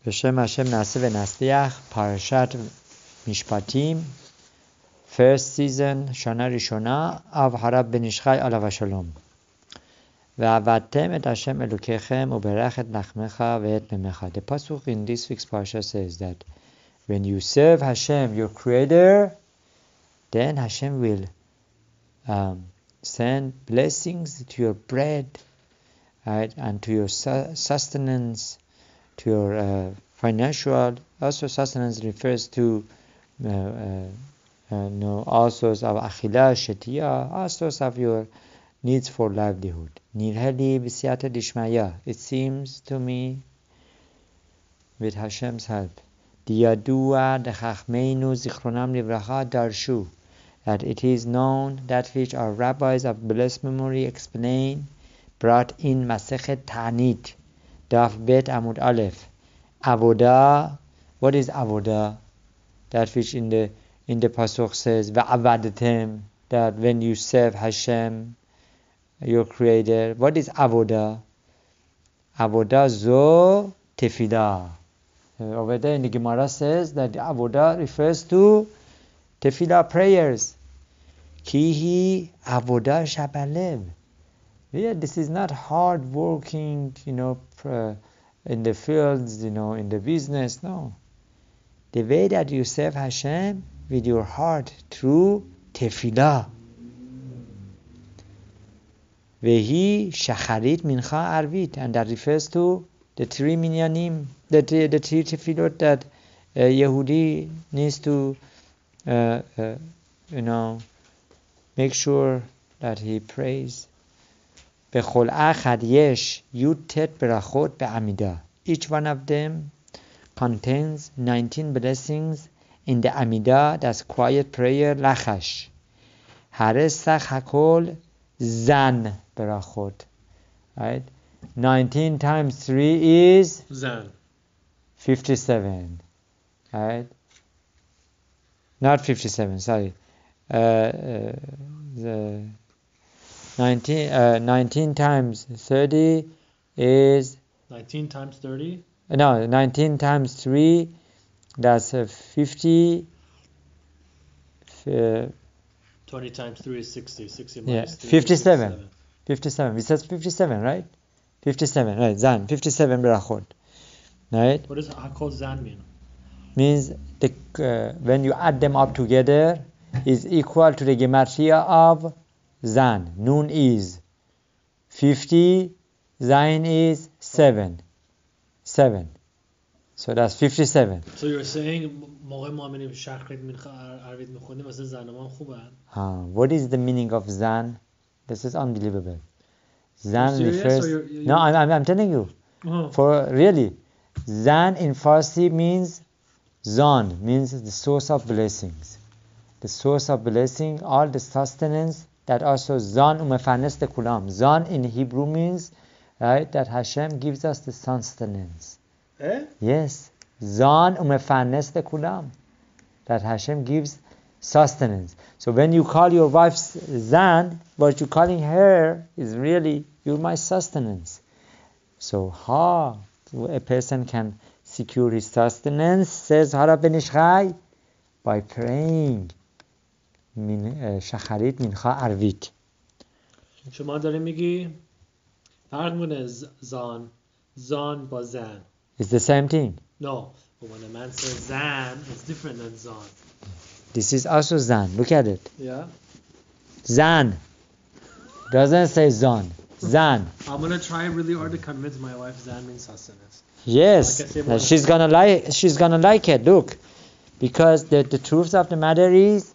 B'Shem Hashem Na'aseh v'Nasliach, Parashat Mishpatim, first season, Shana Rishona, of Harav ben Ishchai alav Shalom. Ve'avadtem et Hashem Elokechem uberach et nachmecha ve'et memecha. The pasuk in this week's parasha says that when you serve Hashem, your Creator, then Hashem will send blessings to your bread, right, and to your sustenance, to your financial. Also, sustenance refers to all sorts of achila, shetiya, all sorts of your needs for livelihood. Nirheli b'siyata dishmaya. It seems to me, with Hashem's help, diyadua dechachmeinu zichronam livracha darshu, that it is known, that which our rabbis of blessed memory explain, brought in Masechet Ta'anit, Daf Bet Amud Aleph. Avodah. What is avodah? That which in the pasuk says Va'avadtem, that when you serve Hashem, your Creator. What is avodah? Avodah zo tefillah. Over there in the Gemara says that avodah refers to tefillah prayers. Kihi avodah shabalev. Yeah, this is not hard working, in the fields, in the business. No. The way that you serve Hashem with your heart through tefillah. Vehi shacharit mincha arvit, and that refers to the three minyanim, the three tefillot that Yehudi needs to, make sure that he prays. Bechol achad yesh yutet berachot be'amidah. Each one of them contains 19 blessings in the amidah, that's quiet prayer, lachash. Haresach hakol zan berachot. Right? 19 times 3 is zan. 57. Right? Not 57, sorry. 19 times 30 is... 19 times 30? No, 19 times 3, that's 50... 20 times 3 is 60. 60 yeah, minus 3 57. is 57. It says 57, right? 57, right, Zan. 57 brachot. Right? What does Hakol Zan mean? Means when you add them up together is equal to the gematria of Zan. Nun is 50, Zain is 7. 7. So that's 57. So you're saying what is the meaning of Zan? This is unbelievable. Zan refers... No, I'm telling you. Uh-huh. For really, Zan in Farsi means Zan, means the source of blessings. The source of blessing, all the sustenance, that also Zan umefanes de kulam. Zan in Hebrew means, right, that Hashem gives us the sustenance. Yes. Zan umefanes de kulam. That Hashem gives sustenance. So when you call your wife Zan, what you're calling her is really, you're my sustenance. So how a person can secure his sustenance, says Harav ben Ishchai, by praying shacharit mincha arvit. شما داری میگی فرق مونه زان با زن. It's the same thing. No, but when a man says zan, it's different than zan. This is also Zan. Look at it. Yeah? Zan. Doesn't say Zan. Zan. I'm going to try really hard to convince my wife zan means sustenance. Yes. Like She's gonna like it. Look. Because the truth of the matter is,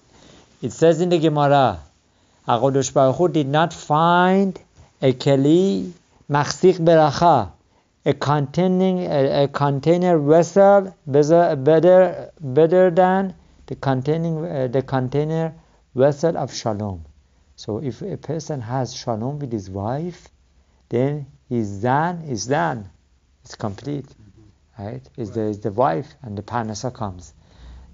it says in the Gemara, HaKadosh Baruch Hu did not find a keli machzik beracha, a container vessel better than the container vessel of shalom. So if a person has shalom with his wife, then his zan is zan. It's complete. Right? It's the wife, and the Parnasah comes.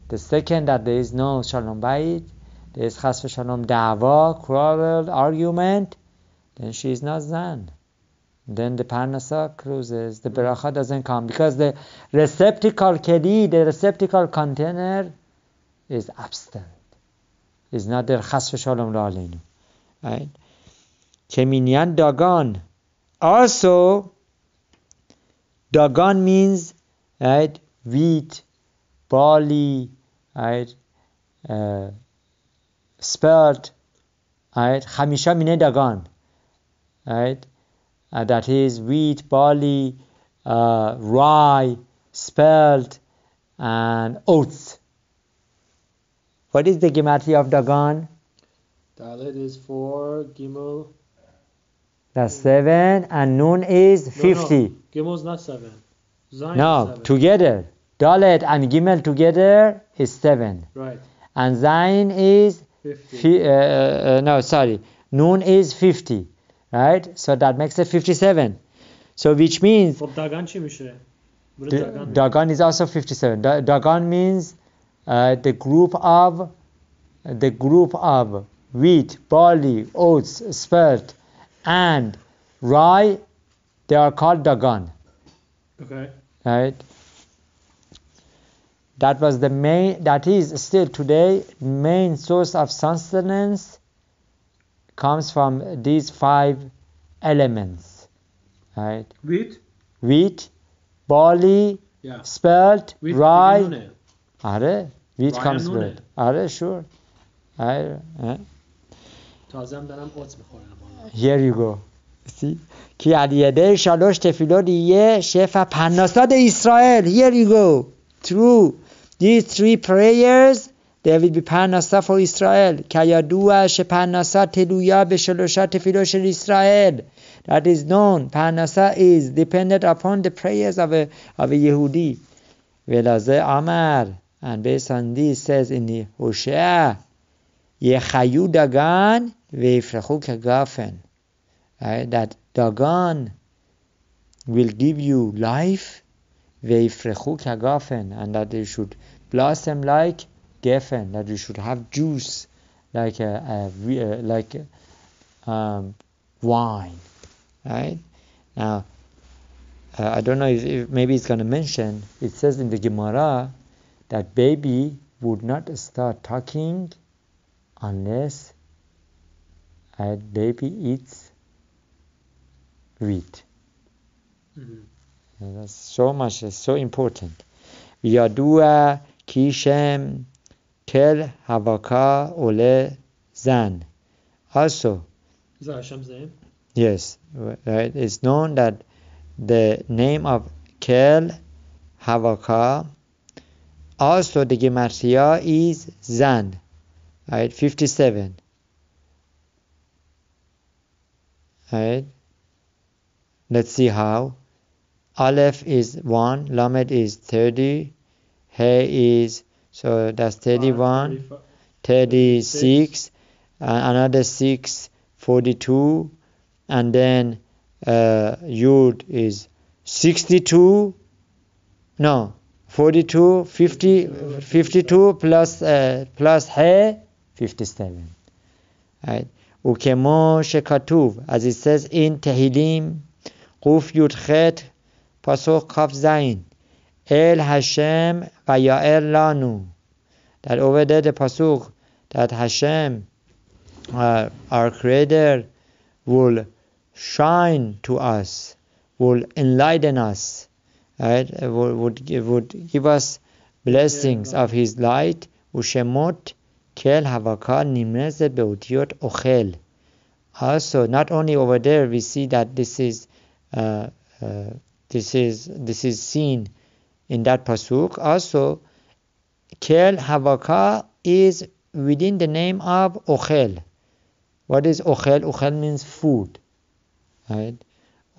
The second that there is no shalom bayit, there is chas v'shalom da'ava, quarrel, argument, then she is not zan. then the Parnasah closes, the Beracha doesn't come, because the receptacle keli, the receptacle container, is absent. It's not there chas v'shalom lo aleinu. Right? Keminyan dagan. Also, dagan means, right, wheat, barley, right, spelt, right, chamisha mine dagan, right, that is wheat, barley, rye, spelt, and oats. What is the gematria of dagan? Dalet is 4, Gimel. That's 7, and Nun is 50. No. Gimel's not 7. Zayin No, is 7. together. Dalet and Gimel together is 7. Right. And Zayin is 50. Nun is 50. Right? So that makes it 57. So which means Dagan chi mishe? Dagan is also 57. Dagan means the group of wheat, barley, oats, spelt, and rye. They are called dagan. Okay. Right? That was the main. That is still today main source of sustenance. Comes from these 5 elements. Right? Wheat, barley, spelt, wheat, rye. Wheat rye comes with. Sure. Here you go. See? ki al yedei shalosh tefilot yeh shefa parnasah de Israel. Here you go. Through these 3 prayers, there will be parnasah for Israel. Kayadua she parnasah teluya beshalosha tefilot shel Israel. That is known. Parnasah is dependent upon the prayers of a Yehudi. Velaze Amar, and based on this says in the Hosea, Yechayu dagan ve'yifrechu kagafen. That dagan will give you life, ve'yifrechu kagafen, and that they should blossom like gefen, that you should have juice like wine. Right? Now, I don't know if maybe it's going to mention, it says in the Gemara that baby would not start talking unless baby eats wheat. Mm-hmm. That's so important. Yadua kishem kel havaka ole zan. Also, is that Hashem's name? Yes, right. It's known that the name of Kel Havaka, also the gematria is Zan, right? 57. Right? Let's see how. Aleph is 1, Lamed is 30, He is, so that's 31, 36, another 6, 42, and then Yud is 62, 42, 52 plus He, 57. Right? Ukemo shekatuv, as it says in Tehillim, Quf Yud Chet, Pasuk Kaf Zayin, El Hashem Vaya'er Lanu. That over there the Pasuk, that Hashem, our Creator, will shine to us, will enlighten us, right? Would give us blessings of His light. Ushemot kel havaka nimneze beutiot ochel. Also, not only over there we see that this is seen in that pasuk. Also, kel havaka is within the name of ochel. What is ochel? Ochel means food. Right?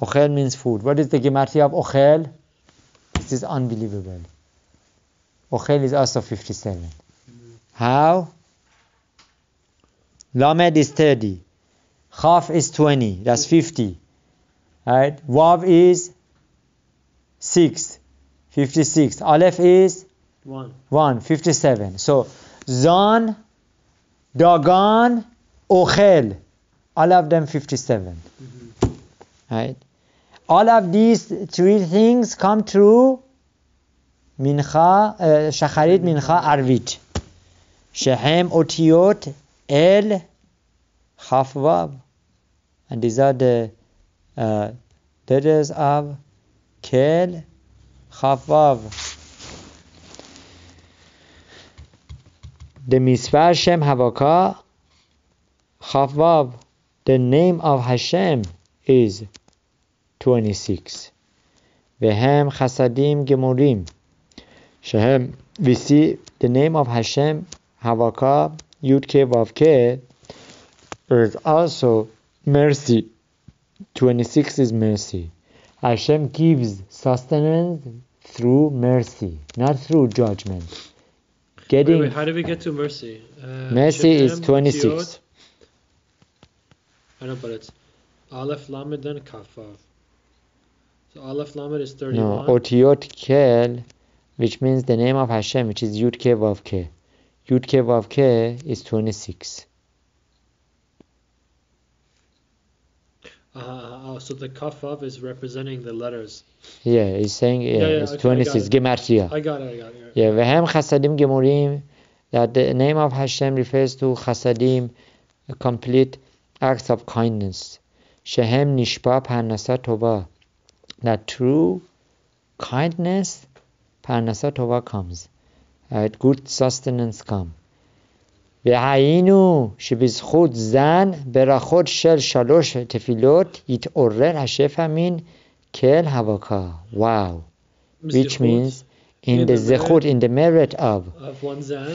Ochel means food. What is the gematria of ochel? This is unbelievable. Ochel is also 57. How? Lamed is 30. Chaf is 20. That's 50. Right? Wav is 6. 56. Aleph is 1. 57. So, Zan, Dagan, Ochel. All of them 57. Right? All of these three things come through Mincha, Shacharit, Mincha, Arvit. Shehem Otiyot El Chaf Vav. And these are the letters of Kel Chaf Vav. The Mitzvah Shem Havaka Chaf Vav. The name of Hashem is 26. Vehem Chasadim Gemurim. Shehem, we see the name of Hashem, Havaka, Yud-Ke, Vav-Ke, is also mercy. 26 is mercy. Hashem gives sustenance through mercy, not through judgment. Wait, how did we get to mercy? Mercy is 26. Otiot. I know, but it's Aleph Lamed then Kaf Vav. So Aleph Lamed is 31. No, Otiyot Kel, which means the name of Hashem, which is Yud-Ke, Vav-Ke. Yud-Ke, Vav-Ke is 26. So the Kaf Vav is representing the letters. Yeah, he's saying it's okay, 26. Gematria. I got it. Yeah, Vehem Chasadim Gemurim, that the name of Hashem refers to Chasadim, a complete acts of kindness. Shehem Nishpa Parnasah Tova, that through kindness, Parnasah Tova comes. Good sustenance comes. והיינו שבזכות זן ברכות של 3 תפילות יתעורר השפע מן כל הווקה. Wow. Which means in the zechut, in the merit of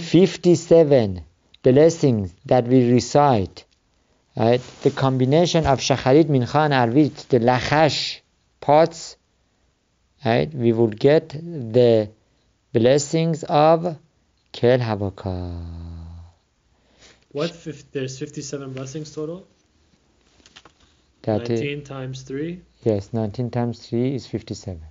57 blessings that we recite, right? The combination of Shacharit, Mincha and Arvit, the lachash parts, right? We will get the blessings of Kel Havaka. There's 57 blessings total? That 19 times 3? Yes, 19 times 3 is 57.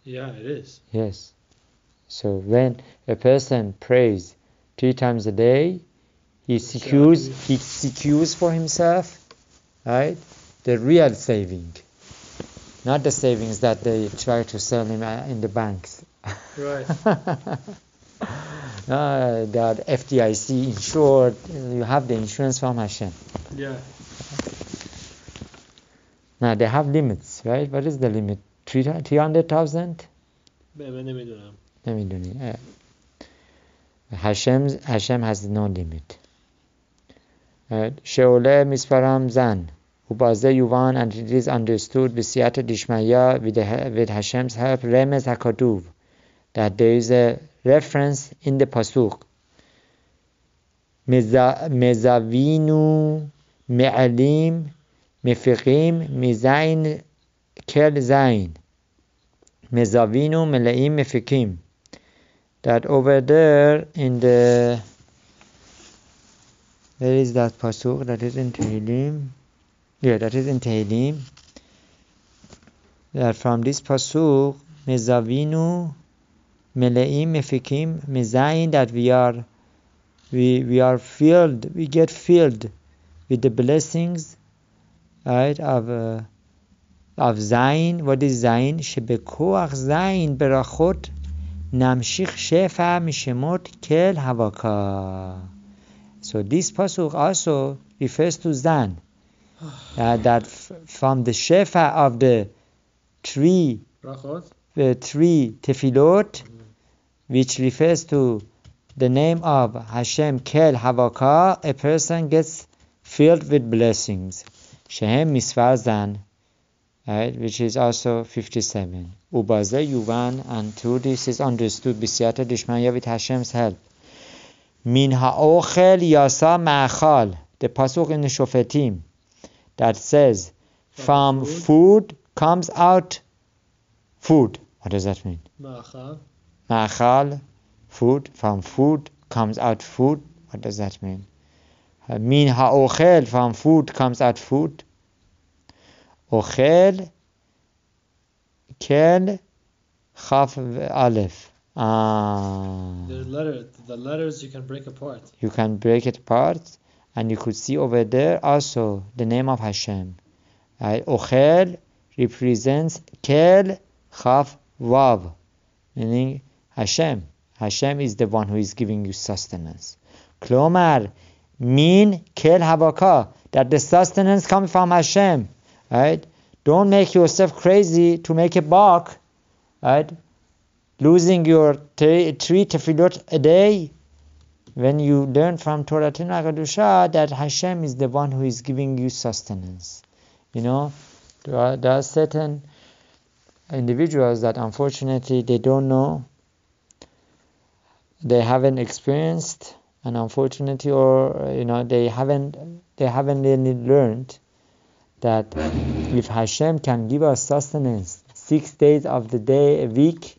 Yeah, it is. Yes. So when a person prays 3 times a day, he secures for himself, right, the real saving. Not the savings that they try to sell him in the banks. Right. That FDIC insured, you have the insurance from Hashem. Yeah. Now they have limits, right? What is the limit? 300,000? Hashem has no limit. She'oleh misparam zan. Ubaze yuvan, and it is understood b'siyata dishmaya, with Hashem's help, remez hakatuv, that there is a reference in the pasuk. Mezavinu me'alim mefiqim mizayin kel zayin. Mezavinu meleim mefiqim. That over there in the, where is that pasuk? That is in Tehillim. Yeah, that is in Tehillim. That from this pasuk, Mezavinu Meleim Mefikim Mezayin, that we are filled, we get filled with the blessings, right, of Zayin. What is Zayin? Shebekoach Zayin berachot namshich shefa mishemot kel havaka. So this pasuk also refers to Zan. That from the shefa of the 3 tefillot, which refers to the name of Hashem Kel Havaka, a person gets filled with blessings. Shehem Misvar Zan, right, which is also 57. Ubaze Yuvan, and through this is understood b'siyata dishmaya, with Hashem's help. Min ha'ochel yasa ma'achal, the pasuk in the Shofetim, that says, from food comes out food. What does that mean? Ma'achal, food. From food comes out food. What does that mean? Min ha'ochel, from food comes out food. Ochel, kel, chaf, aleph. The letters you can break apart. You can break it apart. And you could see over there also the name of Hashem. Right? Ochel represents Kel Chaf Vav, meaning Hashem. Hashem is the one who is giving you sustenance. Klomar mean Kel Havaka, that the sustenance comes from Hashem. Right? Don't make yourself crazy to make a buck. Right? Losing your 3 tefillot a day. When you learn from Torah Kedusha that Hashem is the one who is giving you sustenance. There are certain individuals that unfortunately they don't know, they haven't experienced, and unfortunately, they haven't really learned that if Hashem can give us sustenance 6 days of the day a week,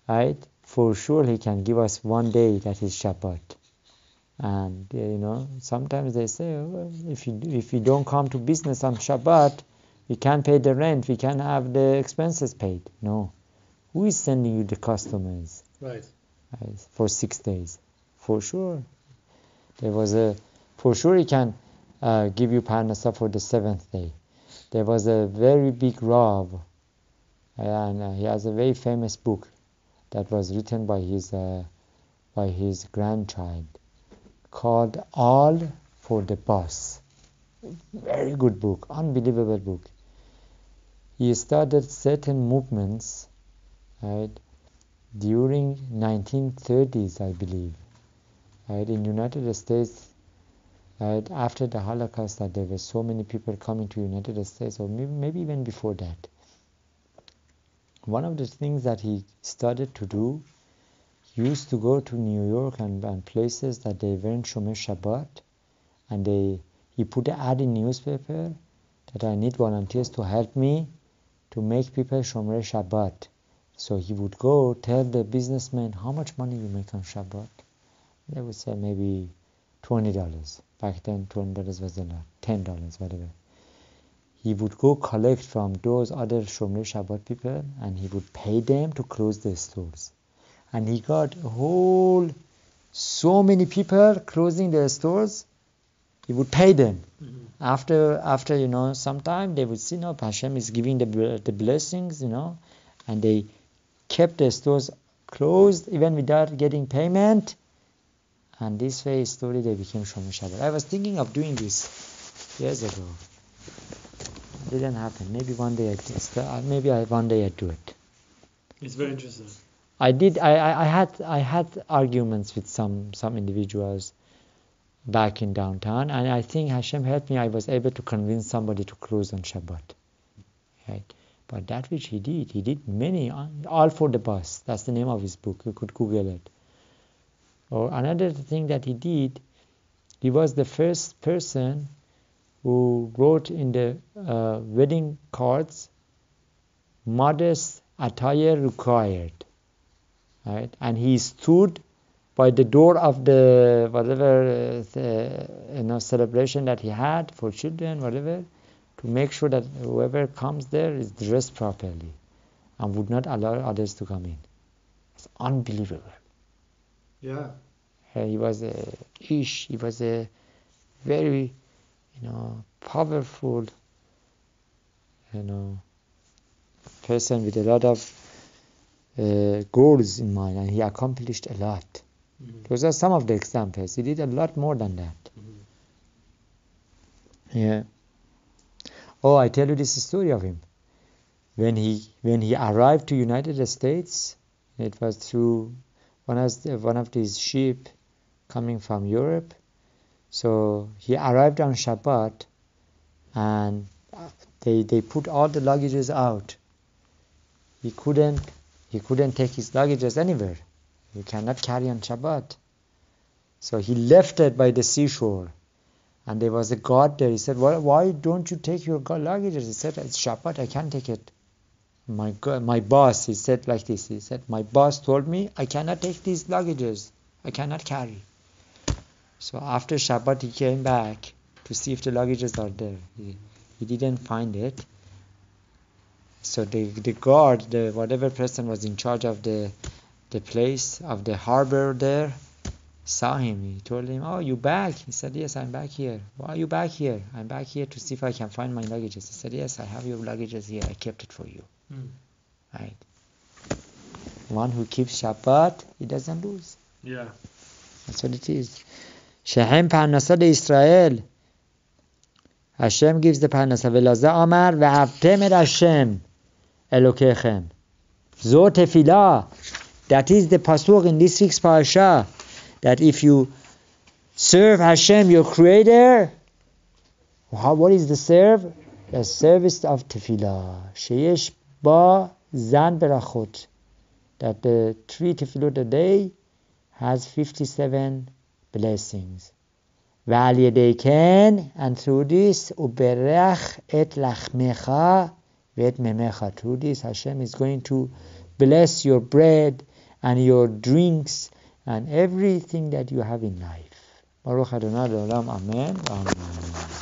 right? For sure He can give us one day that is Shabbat. And sometimes they say, if you don't come to business on Shabbat, we can't pay the rent, we can't have the expenses paid. No. Who is sending you the customers? Right. For 6 days. For sure. For sure He can give you Parnasah for the 7th day. There was a very big Rav, and he has a very famous book that was written by his grandchild, called All for the Boss. Very good book, unbelievable book. He started certain movements, right, during 1930s, I believe, right, in United States, right, after the Holocaust, that there were so many people coming to United States, or maybe even before that. One of the things that he started to do, he used to go to New York and places that they weren't Shomer Shabbat, and he put an ad in newspaper that I need volunteers to help me to make people Shomer Shabbat. So he would go tell the businessmen, how much money you make on Shabbat? They would say maybe $20. Back then $20 was a lot, $10, whatever. He would go collect from those other Shomer Shabbat people, and he would pay them to close their stores. And he got so many people closing their stores, he would pay them. Mm-hmm. After some time, they would see, Hashem is giving the blessings, and they kept their stores closed even without getting payment. And this way, slowly they became Shomer Shabbat. I was thinking of doing this years ago. It didn't happen. Maybe one day one day I do it. It's very interesting. I did. I had arguments with some individuals back in downtown, and I think Hashem helped me. I was able to convince somebody to close on Shabbat. Right? But that which he did many, all for the boss. That's the name of his book. You could Google it. Or another thing that he did, he was the first person who wrote in the wedding cards, modest attire required. Right? And he stood by the door of the whatever celebration that he had for children, whatever, to make sure that whoever comes there is dressed properly and would not allow others to come in. It's unbelievable. Yeah. He was a very, powerful, person with a lot of goals in mind, and he accomplished a lot. Mm-hmm. Those are some of the examples. He did a lot more than that. Mm-hmm. Yeah. Oh, I tell you this story of him. When he arrived to United States, it was through one of these ship coming from Europe. So he arrived on Shabbat, and they put all the luggages out. He couldn't take his luggages anywhere. He cannot carry on Shabbat. So he left it by the seashore. And there was a guard there. He said, why don't you take your luggages? He said, it's Shabbat, I can't take it. My boss, he said like this. He said, my boss told me I cannot take these luggages. I cannot carry. So after Shabbat, he came back to see if the luggages are there. He didn't find it. So the guard, whatever person was in charge of the place, of the harbor there, saw him. He told him, "Oh, you back?" He said, "Yes, I'm back here." "Why are you back here?" "I'm back here to see if I can find my luggages." He said, "Yes, I have your luggages here. I kept it for you." Right? One who keeps Shabbat, he doesn't lose. Yeah. That's what it is. Shehem Parnasah Israel. Hashem gives the Parnasah. V'laza Amar v'avtem et Hashem Elokechem. Zo tefillah. That is the pasuk in this week's parasha. That if you serve Hashem, your Creator, what is the serve? The service of tefillah. Sheyesh ba zan berachot. That the 3 tefillot a day has 57 blessings. V'al yedei ken, and through this, uberach et lachmecha v'et memecha. Through this, Hashem is going to bless your bread and your drinks and everything that you have in life. Baruch Adonai L'olam. Amen. Amen.